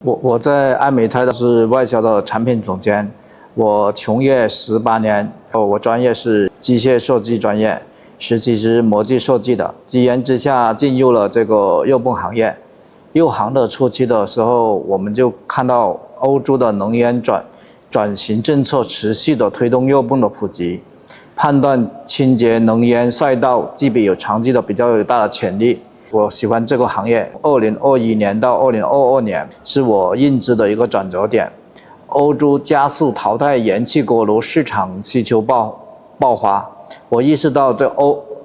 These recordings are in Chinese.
我在爱美泰是外销的产品总监，我从业18年，我专业是机械设计专业，实习是模具设计的。机缘之下进入了这个肉泵行业。入行的初期的时候，我们就看到欧洲的能源转型政策持续的推动肉泵的普及，判断清洁能源赛道具备有长期的比较大的潜力。我喜欢这个行业。2021年到2022年是我认知的一个转折点。欧洲加速淘汰燃气锅炉，市场需求爆发。我意识到这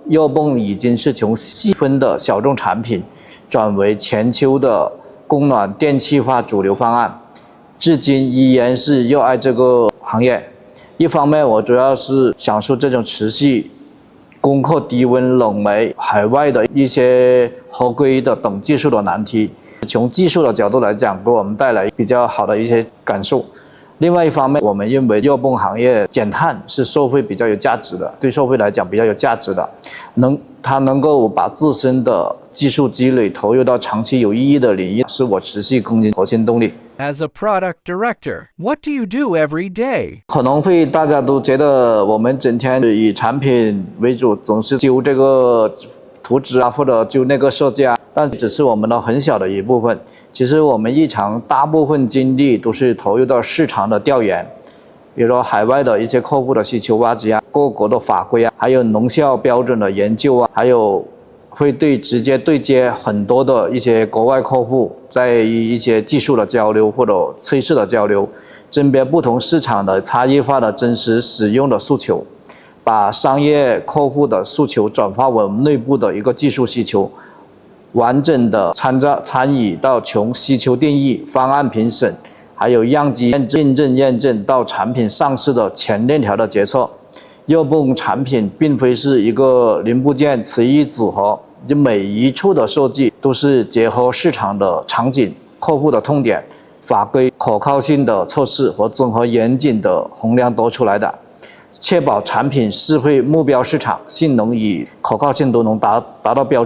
肉泵已经是从细分的小众产品转为全球的供暖电气化主流方案，至今依然是热爱这个行业。一方面，我主要是享受这种持续攻克低温冷媒海外的一些合规的等技术的难题，从技术的角度来讲，给我们带来比较好的一些感受。另外一方面，我们认为肉泵行业减碳是社会比较有价值的，对社会来讲比较有价值的，它能够把自身的技术积累投入到长期有意义的领域，是我持续耕耘核心动力。As a product director, what do you do every day? 可能会大家都觉得我们整天以产品为主，总是揪这个图纸啊，或者揪那个设计啊，但只是我们的很小的一部分。其实我们日常大部分精力都是投入到市场的调研，比如说海外的一些客户的需求挖掘啊，各国的法规啊，还有农效标准的研究啊，还有会直接对接很多的一些国外客户，在一些技术的交流或者趋势的交流，甄别不同市场的差异化的真实使用的诉求，把商业客户的诉求转化为我们内部的一个技术需求，完整的参与到从需求定义、方案评审，还有样机验证到产品上市的全链条的决策。肉泵产品并非是一个零部件随意组合，就每一处的设计都是结合市场的场景、客户的痛点、法规可靠性的测试和综合严谨的衡量得出来的，确保产品适配目标市场，性能与可靠性都能达到标准。